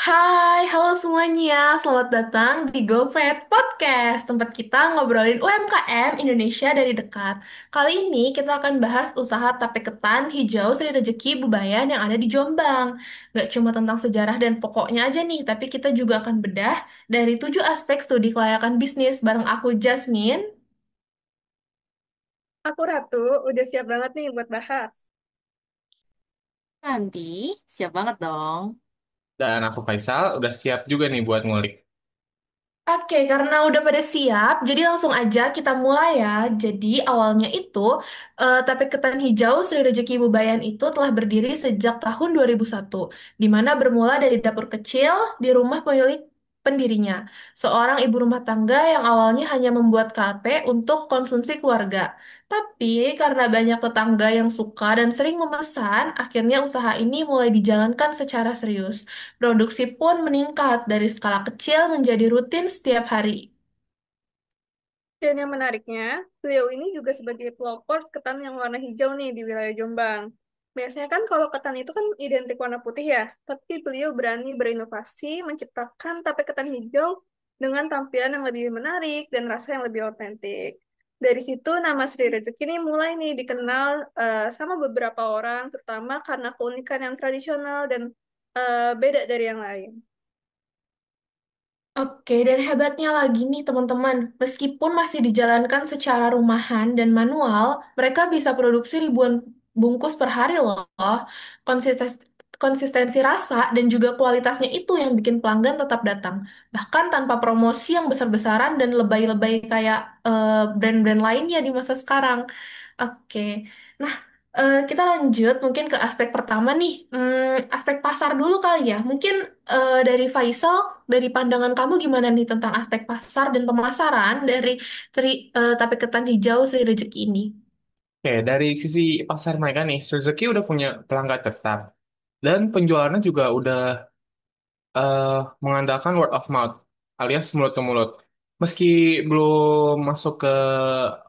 Hai, halo semuanya. Selamat datang di GoFed Podcast, tempat kita ngobrolin UMKM Indonesia dari dekat. Kali ini kita akan bahas usaha tape ketan hijau Sri Rejeki Bubayan yang ada di Jombang. Gak cuma tentang sejarah dan pokoknya aja nih, tapi kita juga akan bedah dari 7 aspek studi kelayakan bisnis bareng aku, Jasmine. Aku Ratu, udah siap banget nih buat bahas. Nanti, siap banget dong. Dan aku Faisal udah siap juga nih buat ngulik. Oke, karena udah pada siap, jadi langsung aja kita mulai ya. Jadi awalnya itu, Tape Ketan Hijau Sri Rejeki Bubayan itu telah berdiri sejak tahun 2001, di mana bermula dari dapur kecil di rumah pemilik pendirinya, seorang ibu rumah tangga yang awalnya hanya membuat KP untuk konsumsi keluarga. Tapi karena banyak tetangga yang suka dan sering memesan, akhirnya usaha ini mulai dijalankan secara serius. Produksi pun meningkat dari skala kecil menjadi rutin setiap hari. Dan yang menariknya, beliau ini juga sebagai pelopor ketan yang warna hijau nih di wilayah Jombang. Biasanya kan kalau ketan itu kan identik warna putih ya, tapi beliau berani berinovasi menciptakan tape ketan hijau dengan tampilan yang lebih menarik dan rasa yang lebih otentik. Dari situ nama Sri Rezeki ini mulai nih dikenal sama beberapa orang, terutama karena keunikan yang tradisional dan beda dari yang lain. Oke, dan hebatnya lagi nih teman-teman, meskipun masih dijalankan secara rumahan dan manual, mereka bisa produksi ribuan bungkus per hari loh. Konsistensi, konsistensi rasa dan juga kualitasnya itu yang bikin pelanggan tetap datang. Bahkan tanpa promosi yang besar-besaran dan lebay-lebay kayak brand-brand lainnya di masa sekarang. Oke, nah kita lanjut mungkin ke aspek pertama nih. Aspek pasar dulu kali ya. Mungkin dari Faisal, dari pandangan kamu gimana nih tentang aspek pasar dan pemasaran dari tape ketan hijau Sri Rejeki ini? Oke, dari sisi pasar mereka nih, Suzuki udah punya pelanggan tetap. Dan penjualannya juga udah eh, mengandalkan word of mouth, alias mulut ke mulut. Meski belum masuk ke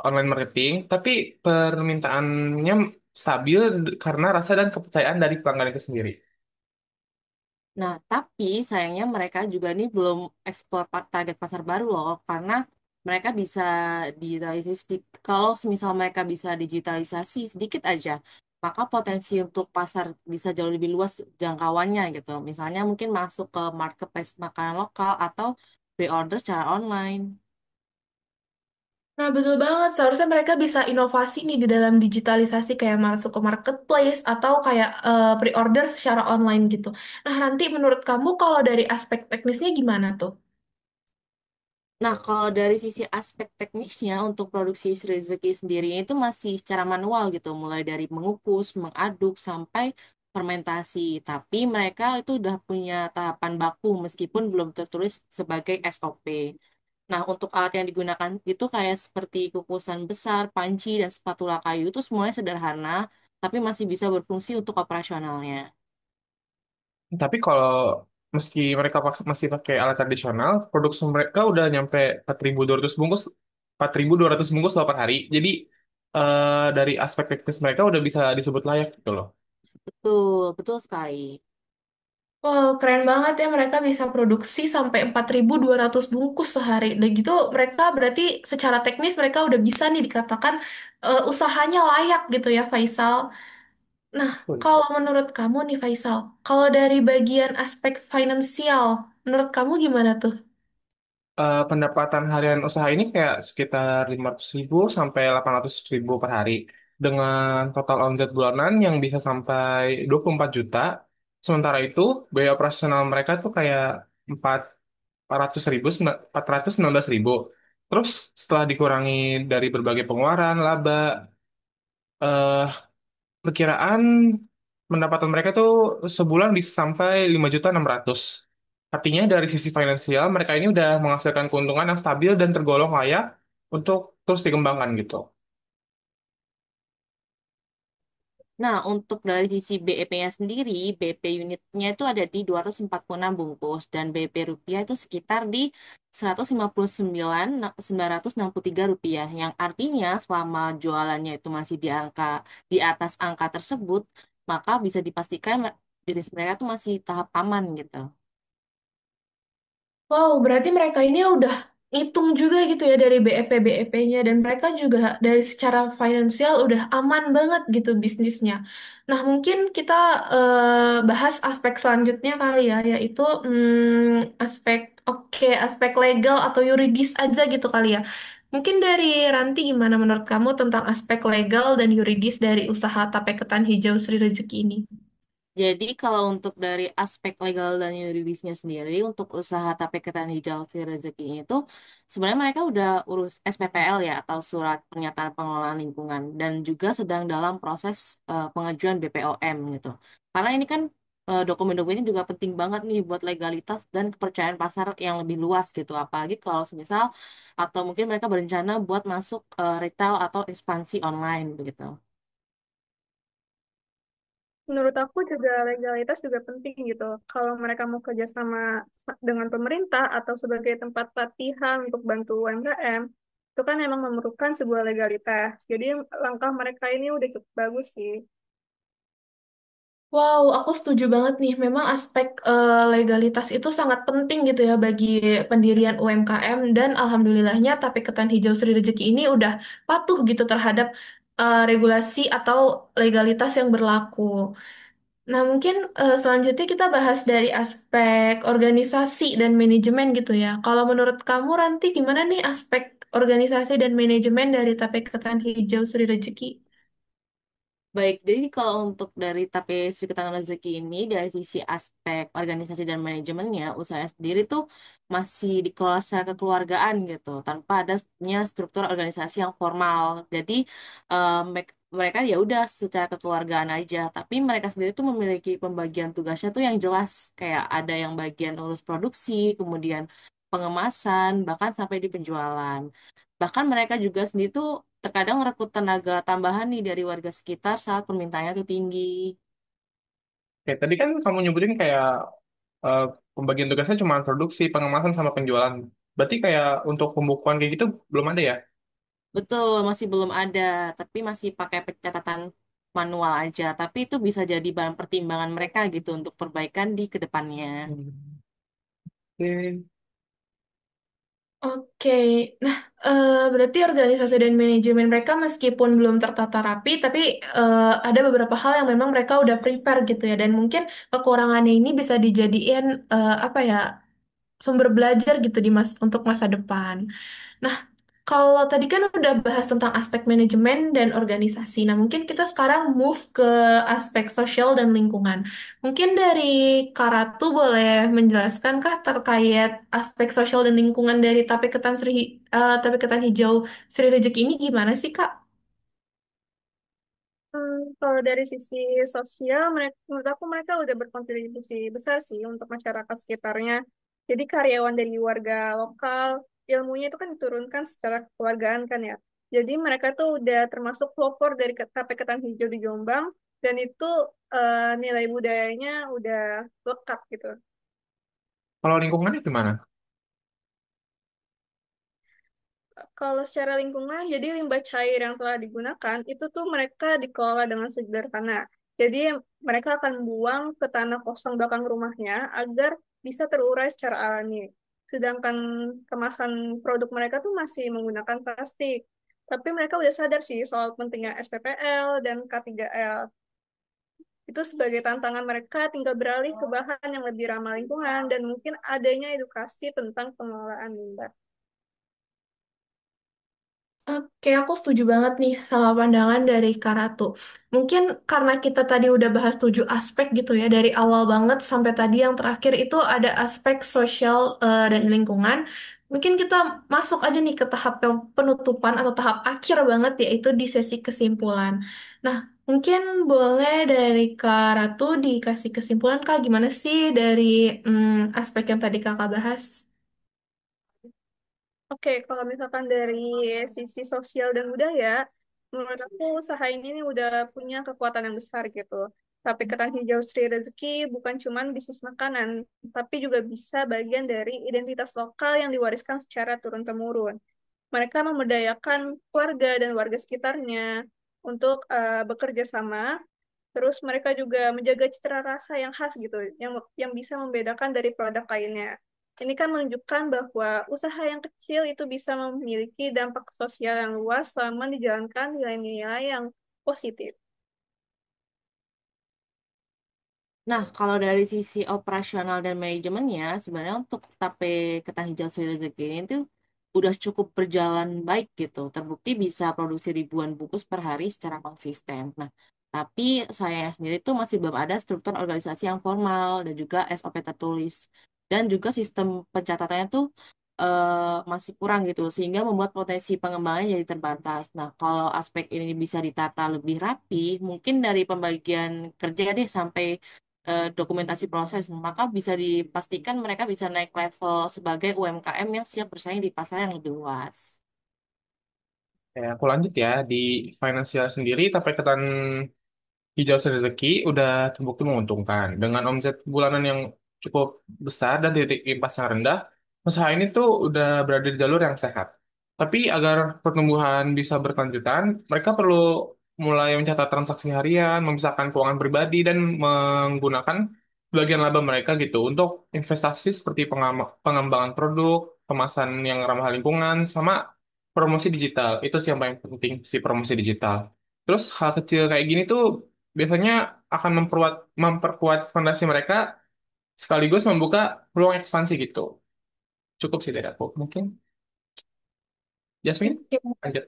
online marketing, tapi permintaannya stabil karena rasa dan kepercayaan dari pelanggan itu sendiri. Nah, tapi sayangnya mereka juga nih belum ekspor target pasar baru loh, karena mereka bisa digitalisasi. Kalau misal mereka bisa digitalisasi sedikit aja, maka potensi untuk pasar bisa jauh lebih luas jangkauannya gitu. Misalnya mungkin masuk ke marketplace makanan lokal atau pre-order secara online. Nah, betul banget. Seharusnya mereka bisa inovasi nih di dalam digitalisasi kayak masuk ke marketplace atau kayak pre-order secara online gitu. Nah, nanti menurut kamu kalau dari aspek teknisnya gimana tuh? Nah, kalau dari sisi aspek teknisnya untuk produksi rezeki sendiri itu masih secara manual gitu, mulai dari mengukus, mengaduk, sampai fermentasi. Tapi mereka itu udah punya tahapan baku meskipun belum tertulis sebagai SOP. Nah, untuk alat yang digunakan itu kayak seperti kukusan besar, panci, dan spatula kayu itu semuanya sederhana, tapi masih bisa berfungsi untuk operasionalnya. Tapi kalau meski mereka masih pakai alat tradisional, produksi mereka udah nyampe 4.200 bungkus, 4.200 bungkus loh per hari. Jadi dari aspek teknis mereka udah bisa disebut layak gitu loh. Betul, betul sekali. Wow, keren banget ya mereka bisa produksi sampai 4.200 bungkus sehari. Dan gitu mereka berarti secara teknis mereka udah bisa nih dikatakan usahanya layak gitu ya Faisal. Nah, Betul. kalau menurut kamu nih Faisal, kalau dari bagian aspek finansial, menurut kamu gimana tuh? Pendapatan harian usaha ini kayak sekitar 500.000 sampai 800.000 per hari. Dengan total omset bulanan yang bisa sampai 24 juta. Sementara itu, biaya operasional mereka tuh kayak 400.000, 419.000. Terus setelah dikurangi dari berbagai pengeluaran, laba, eh, perkiraan pendapatan mereka tuh sebulan bisa sampai 5.600.000. Artinya dari sisi finansial, mereka ini udah menghasilkan keuntungan yang stabil dan tergolong layak untuk terus dikembangkan gitu. Nah, untuk dari sisi BEP-nya sendiri, BEP unitnya itu ada di 246 bungkus dan BEP rupiah itu sekitar di 159.963 rupiah, yang artinya selama jualannya itu masih di atas angka tersebut, maka bisa dipastikan bisnis mereka tuh masih tahap aman gitu. Wow, berarti mereka ini udah ngitung juga gitu ya dari BEP-nya dan mereka juga dari secara finansial udah aman banget gitu bisnisnya. Nah, mungkin kita bahas aspek selanjutnya kali ya, yaitu aspek legal atau yuridis aja gitu kali ya. Mungkin dari Ranti gimana menurut kamu tentang aspek legal dan yuridis dari usaha tape ketan hijau Sri Rezeki ini? Jadi kalau untuk dari aspek legal dan yuridisnya sendiri, untuk usaha tape ketan hijau si rezeki itu, sebenarnya mereka udah urus SPPL ya, atau surat pernyataan pengelolaan lingkungan, dan juga sedang dalam proses pengajuan BPOM gitu. Karena ini kan dokumen-dokumennya juga penting banget nih buat legalitas dan kepercayaan pasar yang lebih luas gitu. Apalagi kalau semisal, atau mungkin mereka berencana buat masuk retail atau ekspansi online begitu. Menurut aku juga legalitas juga penting gitu. Kalau mereka mau kerjasama dengan pemerintah atau sebagai tempat pelatihan untuk bantu UMKM, itu kan memang memerlukan sebuah legalitas. Jadi langkah mereka ini udah cukup bagus sih. Wow, aku setuju banget nih. Memang aspek legalitas itu sangat penting gitu ya bagi pendirian UMKM dan alhamdulillahnya Tape Ketan Hijau Sri Rezeki ini udah patuh gitu terhadap regulasi atau legalitas yang berlaku. Nah, mungkin selanjutnya kita bahas dari aspek organisasi dan manajemen gitu ya. Kalau menurut kamu, Ranti, gimana nih aspek organisasi dan manajemen dari Tape Ketan Hijau Sri Rezeki? Baik, jadi kalau untuk dari Tape Sri Ketahanan Rezeki ini, dari sisi aspek organisasi dan manajemennya, usaha sendiri tuh masih dikelola secara kekeluargaan gitu, tanpa adanya struktur organisasi yang formal. Jadi mereka ya udah secara kekeluargaan aja, tapi mereka sendiri tuh memiliki pembagian tugasnya tuh yang jelas, kayak ada yang bagian urus produksi, kemudian pengemasan, bahkan sampai di penjualan. Bahkan mereka juga sendiri tuh terkadang merekrut tenaga tambahan nih dari warga sekitar saat permintaannya tuh tinggi. Oke, tadi kan kamu nyebutin kayak eh, pembagian tugasnya cuma produksi, pengemasan, sama penjualan. Berarti kayak untuk pembukuan kayak gitu belum ada ya? Betul, masih belum ada, tapi masih pakai pencatatan manual aja. Tapi itu bisa jadi bahan pertimbangan mereka gitu untuk perbaikan di kedepannya. Hmm. Oke. Oke, nah berarti organisasi dan manajemen mereka meskipun belum tertata rapi, tapi ada beberapa hal yang memang mereka udah prepare gitu ya, dan mungkin kekurangannya ini bisa dijadiin apa ya sumber belajar gitu untuk masa depan. Nah, kalau tadi kan udah bahas tentang aspek manajemen dan organisasi. Nah, mungkin kita sekarang move ke aspek sosial dan lingkungan. Mungkin dari Kak Ratu boleh menjelaskan kah terkait aspek sosial dan lingkungan dari Tape Ketan Hijau Sri Rejeki ini gimana sih, Kak? Kalau dari sisi sosial, menurut aku mereka udah berkontribusi besar sih untuk masyarakat sekitarnya. Jadi karyawan dari warga lokal, ilmunya itu kan diturunkan secara kekeluargaan kan ya. Jadi mereka tuh udah termasuk pelopor dari tape ketan hijau di Jombang, dan itu nilai budayanya udah lekat gitu. Kalau lingkungannya gimana? Kalau secara lingkungan, jadi limbah cair yang telah digunakan itu tuh mereka dikelola dengan sederhana. Jadi mereka akan buang ke tanah kosong belakang rumahnya agar bisa terurai secara alami. Sedangkan kemasan produk mereka tuh masih menggunakan plastik. Tapi mereka udah sadar sih soal pentingnya SPPL dan K3L. Itu sebagai tantangan mereka tinggal beralih ke bahan yang lebih ramah lingkungan dan mungkin adanya edukasi tentang pengelolaan limbah. Oke, aku setuju banget nih sama pandangan dari Karatu. Mungkin karena kita tadi udah bahas 7 aspek gitu ya, dari awal banget sampai tadi yang terakhir itu ada aspek sosial dan lingkungan. Mungkin kita masuk aja nih ke tahap yang penutupan atau tahap akhir banget yaitu di sesi kesimpulan. Nah, mungkin boleh dari Karatu dikasih kesimpulan Kak, gimana sih dari aspek yang tadi Kakak bahas? Oke, kalau misalkan dari sisi sosial dan budaya, menurut aku usaha ini nih udah punya kekuatan yang besar gitu. Tapi ketan hijau Sri Rezeki bukan cuman bisnis makanan, tapi juga bisa bagian dari identitas lokal yang diwariskan secara turun-temurun. Mereka memberdayakan keluarga dan warga sekitarnya untuk bekerja sama. Terus mereka juga menjaga citra rasa yang khas gitu, yang bisa membedakan dari produk lainnya. Ini kan menunjukkan bahwa usaha yang kecil itu bisa memiliki dampak sosial yang luas selama dijalankan nilai-nilai yang positif. Nah, kalau dari sisi operasional dan manajemennya, sebenarnya untuk tape ketan hijau Sri Rezeki ini tuh udah cukup berjalan baik gitu. Terbukti bisa produksi ribuan bungkus per hari secara konsisten. Nah, tapi saya sendiri tuh masih belum ada struktur organisasi yang formal dan juga SOP tertulis. Dan juga sistem pencatatannya tuh masih kurang gitu, sehingga membuat potensi pengembangannya jadi terbatas. Nah, kalau aspek ini bisa ditata lebih rapi, mungkin dari pembagian kerja deh sampai dokumentasi proses, maka bisa dipastikan mereka bisa naik level sebagai UMKM yang siap bersaing di pasar yang lebih luas. Aku lanjut ya, di finansial sendiri, tape ketan hijau rezeki udah terbukti menguntungkan. Dengan omset bulanan yang cukup besar dan titik impas yang rendah, usaha ini tuh udah berada di jalur yang sehat. Tapi agar pertumbuhan bisa berkelanjutan, mereka perlu mulai mencatat transaksi harian, memisahkan keuangan pribadi, dan menggunakan sebagian laba mereka gitu untuk investasi seperti pengembangan produk, kemasan yang ramah lingkungan, sama promosi digital. Itu sih yang paling penting, si promosi digital. Terus hal kecil kayak gini tuh biasanya akan memperkuat fondasi mereka sekaligus membuka peluang ekspansi gitu. Cukup sih dari aku. Mungkin Jasmine Oke, lanjut.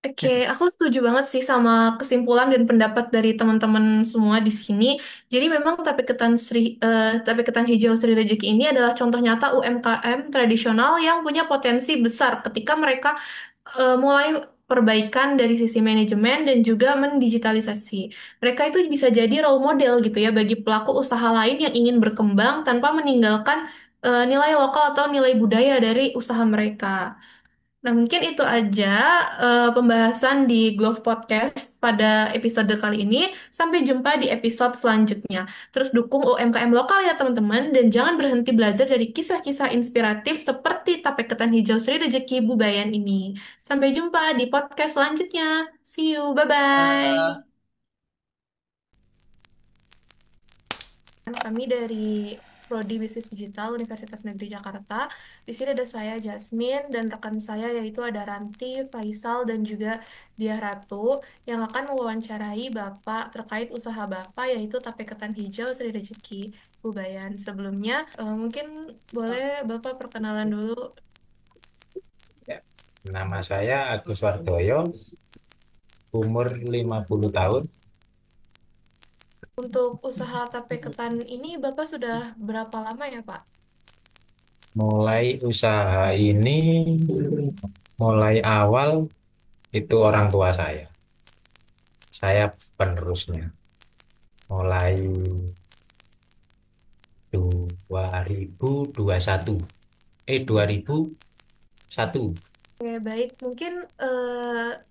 Oke, aku setuju banget sih sama kesimpulan dan pendapat dari teman-teman semua di sini. Jadi memang tape ketan hijau Sri Rejeki ini adalah contoh nyata UMKM tradisional yang punya potensi besar ketika mereka mulai perbaikan dari sisi manajemen dan juga mendigitalisasi. Mereka itu bisa jadi role model gitu ya bagi pelaku usaha lain yang ingin berkembang tanpa meninggalkan nilai lokal atau nilai budaya dari usaha mereka. Nah, mungkin itu aja pembahasan di Glove Podcast pada episode kali ini. Sampai jumpa di episode selanjutnya. Terus dukung UMKM lokal ya teman-teman, dan jangan berhenti belajar dari kisah-kisah inspiratif seperti Tape Ketan Hijau Sri Rejeki Bubayan ini. Sampai jumpa di podcast selanjutnya. See you, bye-bye. Kami dari Prodi Bisnis Digital Universitas Negeri Jakarta. Di sini ada saya Jasmine dan rekan saya yaitu ada Ranti, Faisal dan juga Diah Ratu yang akan mewawancarai Bapak terkait usaha Bapak yaitu Tape Ketan Hijau Sri Rezeki Bubayan. Sebelumnya mungkin boleh Bapak perkenalan dulu Ya. Nama saya Agus Wardoyo, umur 50 tahun. untuk usaha Tape Ketan ini Bapak sudah berapa lama ya Pak? Mulai usaha ini, mulai awal itu orang tua saya. Saya penerusnya. Mulai 2021. 2001. Oke, baik. Mungkin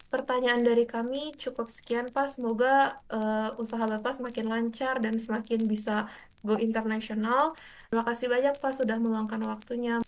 pertanyaan dari kami cukup sekian, Pak. Semoga usaha Bapak semakin lancar dan semakin bisa go internasional. Terima kasih banyak, Pak, sudah meluangkan waktunya.